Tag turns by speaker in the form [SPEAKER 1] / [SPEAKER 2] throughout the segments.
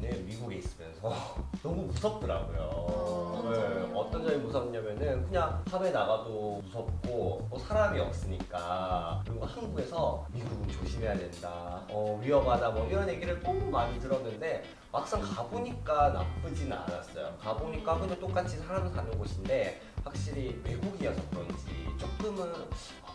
[SPEAKER 1] 저희는 미국에 있으면서 너무 무섭더라고요. 네, 어떤 점이 무섭냐면은 그냥 밤에 나가도 무섭고 뭐 사람이 없으니까. 그리고 한국에서 미국은 조심해야 된다, 위험하다 뭐 이런 얘기를 너무 많이 들었는데 막상 가보니까 나쁘지는 않았어요. 가보니까 그냥 똑같이 사람 사는 곳인데 확실히 외국이어서 그런지 조금은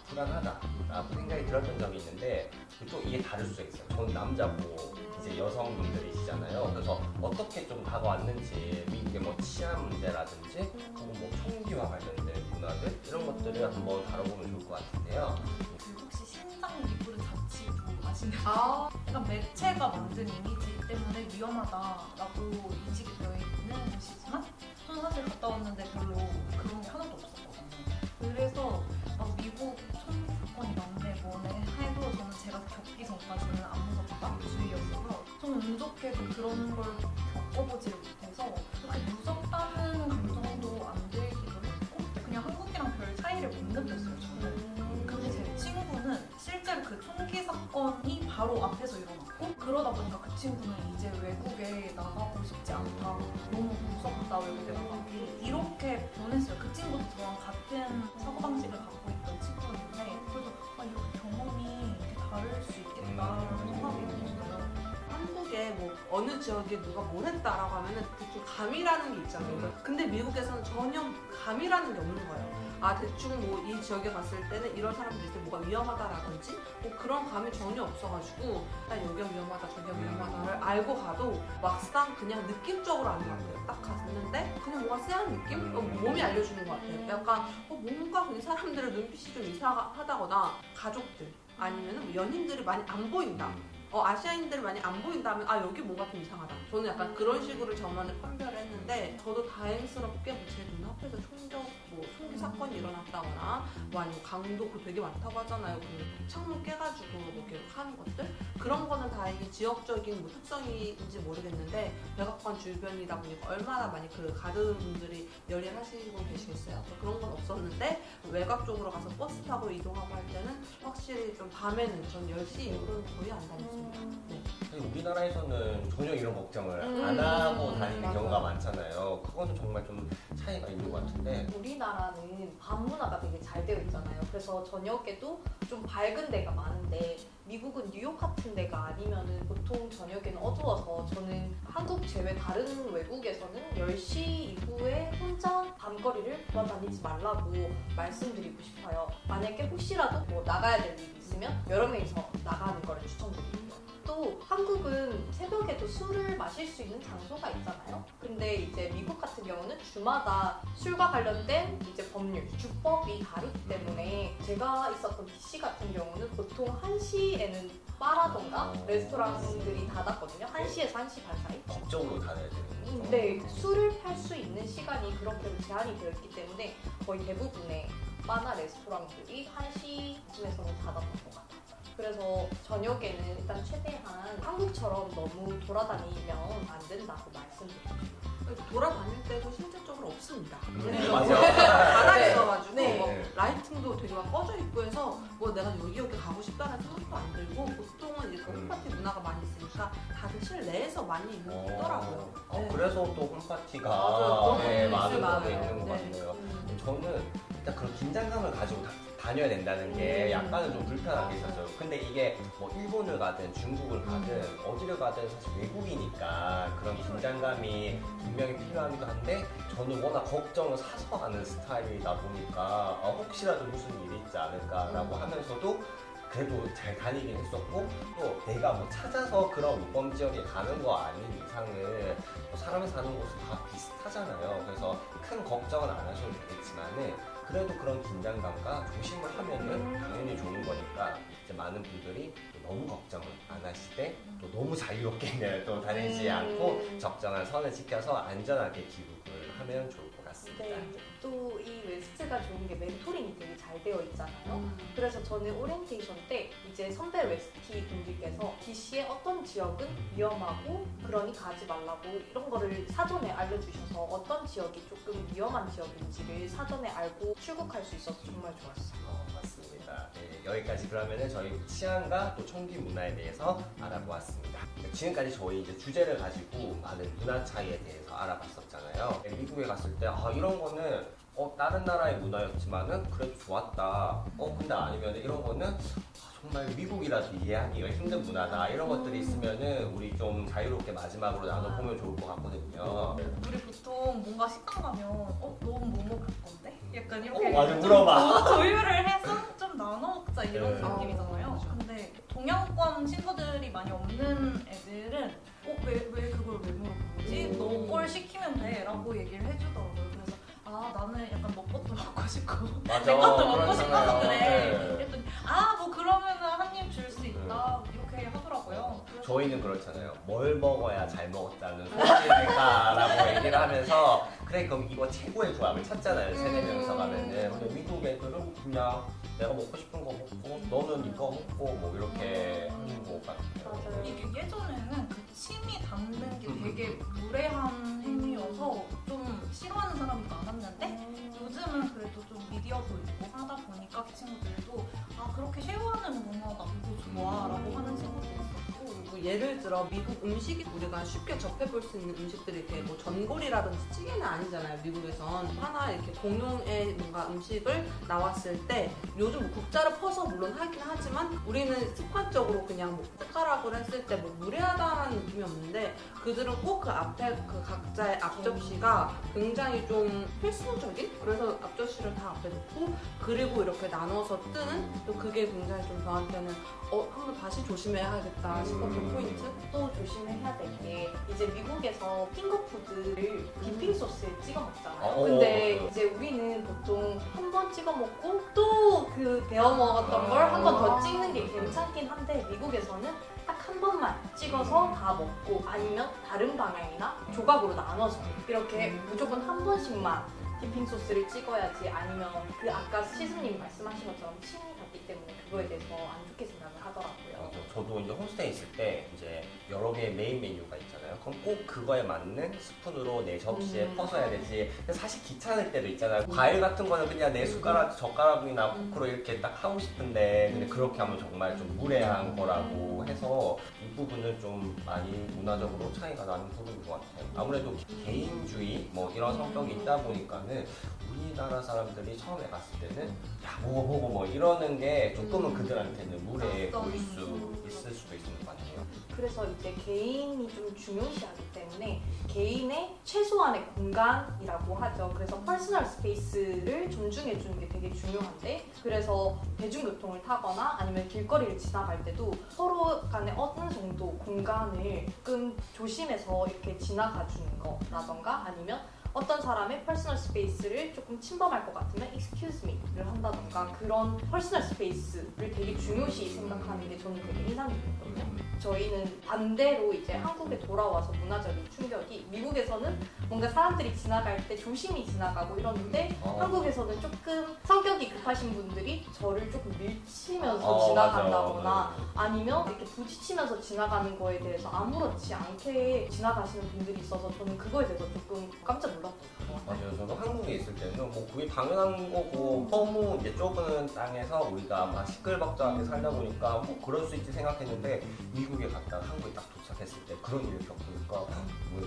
[SPEAKER 1] 불안하다라고 생각이 들었던 점이 있는데 또 이게 다를 수가 있어요. 저는 남자고 이제 여성분들이시잖아요. 그래서 어떻게 좀 다가왔는지 미국의 뭐 치안 문제라든지 혹은 뭐 총기와 관련된 문화들 이런 것들을 한번 다뤄보면 좋을 것 같은데요.
[SPEAKER 2] 그 혹시 신장 미부르 자치도 아시나요? 약간 매체가 만든 이미지 때문에 위험하다라고 인식이 되어 있는 곳이지만 저는 사실 갔다 왔는데 별로 그런 게 하나도 없었거든요. 그래서 미국 총기 사건이 많네 뭐네 해도 저는 제가 겪기 전까지는 안 무섭다 주의였어서 저는 운 좋게도 그런 걸 겪어보지를 못해서 그렇게 무섭다는 감정도 안 들기도 했고 그냥 한국이랑 별 차이를 못 느꼈어요 저는. 근데 제 친구는 실제로 그 총기 사건이 바로 앞에서 일어났고 그러다 보니까 그 친구는 이제 외국에 나가고 싶지 않다, 너무 무섭다 외국에 나가기 이렇게 변했어요. 그 친구도 저랑 같은 사고방식을 갖고 있던 친구였는데 그래서 이렇게 경험이 이렇게 다를 수 있겠다라는 생각이 들었어요.
[SPEAKER 3] 한국에 뭐 어느 지역에 누가 뭘 했다라고 하면은 대충 감이라는 게 있잖아요. 근데 미국에서는 전혀 감이라는 게 없는 거예요. 아 대충 뭐 이 지역에 갔을 때는 이런 사람들이 있을 때 뭐가 위험하다라든지 뭐 그런 감이 전혀 없어가지고 나 여기가 위험하다 저기가 위험하다를 알고 가도 막상 그냥 느낌적으로 아는 것 같아요. 딱 갔는데 그냥 뭐가 쎄한 느낌? 몸이 알려주는 것 같아요. 약간 뭔가 그냥 사람들의 눈빛이 좀 이상하다거나 가족들 아니면 뭐 연인들이 많이 안 보인다. 아시아인들이 많이 안 보인다면 여기 뭔가 좀 이상하다. 저는 약간 그런 식으로 저만을 판별을 했는데 저도 다행스럽게 제 눈앞에서 총기 사건이 일어났다거나 뭐 아니면 강도 되게 많다고 하잖아요. 그 창문 깨가지고 뭐 이렇게 하는 것들 그런 거는 다행히 지역적인 뭐 특성인지 모르겠는데 백악관 주변이다 보니까 얼마나 많이 그 가드분들이 열일하시고 계시겠어요. 그런 건 없었는데 외곽 쪽으로 가서 버스 타고 이동하고 할 때는 확실히 좀 밤에는 전 10시 이후로는 거의 안 다녔습니다. 네.
[SPEAKER 1] 우리나라에서는 전혀 이런 걱정을 안 하고 다니는 경우가 많잖아요. 그거는 정말 좀 차이가 있는 것 같은데
[SPEAKER 4] 우리나라는 밤 문화가 되게 잘 되어 있잖아요. 그래서 저녁에도 좀 밝은 데가 많은데 미국은 뉴욕 같은 데가 아니면은 보통 저녁에는 어두워서 저는 한국 제외 다른 외국에서는 10시 이후에 혼자 밤거리를 돌아다니지 말라고 말씀드리고 싶어요. 만약에 혹시라도 뭐 나가야 될 일이 있으면 여러 명이서 나가는 거를 추천드릴게요. 또 한국은 새벽에도 술을 마실 수 있는 장소가 있잖아요. 근데 이제 미국 같은 경우는 주마다 술과 관련된 이제 법률, 주법이 다르기 때문에 제가 있었던 DC 같은 경우는 보통 1시에는 바라던가 레스토랑들이 닫았거든요. 1시에서 1시 반 사이.
[SPEAKER 1] 법적으로 닫아야 되는 거죠.
[SPEAKER 4] 네, 술을 팔 수 있는 시간이 그렇게 제한이 되어 있기 때문에 거의 대부분의 바나 레스토랑들이 1시쯤에서는 닫았던 것 같아요. 그래서 저녁에는 일단 최대한 한국처럼 너무 돌아다니면 안 된다고 말씀드리죠.
[SPEAKER 3] 돌아다닐 때도 실질적으로 없습니다.
[SPEAKER 1] 맞아.
[SPEAKER 3] 닫아
[SPEAKER 4] 네.
[SPEAKER 3] 있어가지고
[SPEAKER 4] 네.
[SPEAKER 3] 뭐 라이팅도 되게 막 꺼져 있고 해서 뭐 내가 여기 가고 싶다는 생각도 안 들고 보통은 이제 홈파티 문화가 많이 있으니까 다들 실내에서 많이 있더라고요. 네.
[SPEAKER 1] 그래서 또 홈파티가
[SPEAKER 3] 맞아요.
[SPEAKER 1] 많은
[SPEAKER 3] 많아요.
[SPEAKER 1] 곳에 있는 것
[SPEAKER 3] 네.
[SPEAKER 1] 같아요. 저는 일단 그런 긴장감을 가지고 다녀야 된다는 게 약간은 좀 불편한 게 있었어요. 근데 이게 뭐 일본을 가든 중국을 가든 어디를 가든 사실 외국이니까 그런 긴장감이 분명히 필요하기도 한데 저는 워낙 걱정을 사서 하는 스타일이다 보니까 혹시라도 무슨 일이 있지 않을까라고 하면서도 그래도 잘 다니긴 했었고 또 내가 뭐 찾아서 그런 우범 지역에 가는 거 아닌 이상은 뭐 사람이 사는 곳은 다 비슷하잖아요. 그래서 큰 걱정은 안 하셔도 되겠지만은 그래도 그런 긴장감과 조심을 하면은 당연히 좋은 거니까 이제 많은 분들이 또 너무 걱정을 안 하시되 또 너무 자유롭게 또 다니지 않고 적정한 선을 지켜서 안전하게 귀국을 하면 좋을 것 같습니다.
[SPEAKER 4] 네, 또 이 웨스트가 좋은 게 멘토링이 되게 잘 되어 있잖아요. 그래서 저는 오리엔테이션 때 이제 선배 웨스티 분들께서 DC의 어떤 지역은 위험하고 그러니 가지 말라고 이런 거를 사전에 알려주셔서 어떤 지역이 조금 위험한 지역인지를 사전에 알고 출국할 수 있어서 정말 좋았어요.
[SPEAKER 1] 맞습니다. 네, 여기까지 그러면은 저희 치안과 또 총기 문화에 대해서 알아보았습니다. 지금까지 저희 이제 주제를 가지고 많은 문화 차이에 대해서 알아봤었잖아요. 미국에 갔을 때 이런 거는 다른 나라의 문화였지만은 그래도 좋았다. 근데 아니면 이런 거는 정말 미국이라도 이해하기가 힘든 문화다. 이런 것들이 있으면은 우리 좀 자유롭게 마지막으로 나눠보면 좋을 것 같거든요.
[SPEAKER 2] 우리 보통 뭔가 식당 가면 너 뭐 먹을 건데? 약간 이렇게
[SPEAKER 1] 맞아,
[SPEAKER 2] 좀
[SPEAKER 1] 물어봐.
[SPEAKER 2] 조율을 해서 좀 나눠 먹자 이런
[SPEAKER 1] 네.
[SPEAKER 2] 느낌이잖아요.
[SPEAKER 1] 맞아.
[SPEAKER 2] 근데 동양권 친구들이 많이 없는 애들은 왜 그걸 왜 물어보지? 너 걸 시키면 돼 라고 얘기를 해주더라고요. 그래서 나는 약간 너 것도 먹고 싶고
[SPEAKER 1] 맞아.
[SPEAKER 2] 내 것도 먹고
[SPEAKER 1] 그렇잖아요.
[SPEAKER 2] 싶어서 그래.
[SPEAKER 1] 네.
[SPEAKER 2] 그랬더니 뭐 그러면은 한 입 줄 수 있다 이렇게 하더라고요. 그래서
[SPEAKER 1] 저희는 그렇잖아요. 뭘 먹어야 잘 먹었다는 소리를 할까라고 얘기를 하면서 그래 그럼 이거 최고의 조합을 찾잖아요. 세네 명이서 가면은. 근데 미국 애들은 그냥 내가 먹고 싶은 거 먹고 너는 이거 먹고 뭐 이렇게 하는 것 같아요.
[SPEAKER 4] 맞아요.
[SPEAKER 2] 이게 예전에는 그 침이 닿는 게 되게 무례한 행위여서 좀 싫어하는 사람이 많았는데 요즘은 그래도 좀 미디어도 있고 하다 보니까 그 친구들도 그렇게 쉐어하는 문화 나도 좋아라고 하는 친구도 있었고
[SPEAKER 3] 뭐 예를 들어 미국 음식이 우리가 쉽게 접해볼 수 있는 음식들이 이렇게 뭐 전골이라든지 찌개는 아니잖아요. 미국에선 하나 이렇게 공용의 뭔가 음식을 나왔을 때 요즘 뭐 국자를 퍼서 물론 하긴 하지만 우리는 습관적으로 그냥 뭐 숟가락으로 했을 때 뭐 무례하다는 느낌이 없는데 그들은 꼭 그 앞에 그 각자의 앞접시가 굉장히 좀 필수적인 그래서 앞접시를 다 앞에 놓고 그리고 이렇게 나눠서 뜨는 또 그게 굉장히 좀 저한테는 한번 다시 조심해야겠다 싶었던 포인트?
[SPEAKER 4] 또 조심해야 될 게 이제 미국에서 핑거푸드를 디핑 소스에 찍어 먹잖아요. 근데 이제 우리는 보통 한 번 찍어 먹고 또 그 데워 먹었던 걸 한 번 더 찍는 게 괜찮긴 한데 미국에서는 딱 한 번만 찍어서 다 먹고 아니면 다른 방향이나 조각으로 나눠서 이렇게 무조건 한 번씩만 디핑 소스를 찍어야지 아니면 그 아까 시즈님 말씀하신 것처럼 침이 닿기 때문에 그거에 대해서 안 좋게 생각을 하더라고요.
[SPEAKER 1] 저도 이제 홈스테이 있을 때 이제 여러 개의 메인 메뉴가 있잖아요. 그럼 꼭 그거에 맞는 스푼으로 내 접시에 퍼서야 되지. 근데 사실 귀찮을 때도 있잖아요. 과일 같은 거는 그냥 내 숟가락, 젓가락이나 포크로 이렇게 딱 하고 싶은데 근데 그렇게 하면 정말 좀 무례한 거라고 해서 이 부분은 좀 많이 문화적으로 차이가 나는 부분인 것 같아요. 아무래도 개인주의 뭐 이런 성격이 있다 보니까는 우리나라 사람들이 처음에 갔을 때는 야 먹어 뭐 이러는 게 조금은 그들한테는 무례해 보일 수 있을 수도 있는 것 같아요.
[SPEAKER 4] 그래서 이제 개인이 좀 중요시하기 때문에 개인의 최소한의 공간이라고 하죠. 그래서 퍼스널 스페이스를 존중해 주는 게 되게 중요한데 그래서 대중교통을 타거나 아니면 길거리를 지나갈 때도 서로 간에 어느 정도 공간을 조금 조심해서 이렇게 지나가 주는 거라던가 아니면 어떤 사람의 퍼스널 스페이스를 조금 침범할 것 같으면 excuse me를 한다던가 그런 퍼스널 스페이스를 되게 중요시 생각하는 게 저는 되게 인상 깊었거든요. 저희는 반대로 이제 한국에 돌아와서 문화적인 충격이 미국에서는 뭔가 사람들이 지나갈 때 조심히 지나가고 이러는데 한국에서는 조금 성격이 급하신 분들이 저를 조금 밀치면서 지나간다거나
[SPEAKER 1] 맞아.
[SPEAKER 4] 아니면 이렇게 부딪히면서 지나가는 거에 대해서 아무렇지 않게 지나가시는 분들이 있어서 저는 그거에 대해서 조금 깜짝 놀랐던 것 같아요.
[SPEAKER 1] 맞아요. 저도 한국에 있을 때는 뭐 그게 당연한 거고 너무 이제 좁은 땅에서 우리가 막 시끌벅적하게 살다 보니까 뭐 그럴 수 있지 생각했는데 미국에 갔다가 한국에 딱 도착했을 때 그런 일을 겪으니까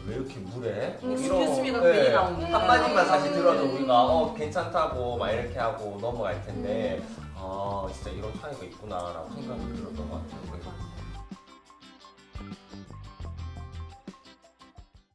[SPEAKER 1] 왜 이렇게 무례해? 뭐
[SPEAKER 3] excuse me가 괜히 나오는
[SPEAKER 1] 한마디만 사실 들어도 우리가 괜찮다고 막 이렇게 하고 넘어갈 텐데 진짜 이런 차이가 있구나라고 생각이 들었던 것 같아요.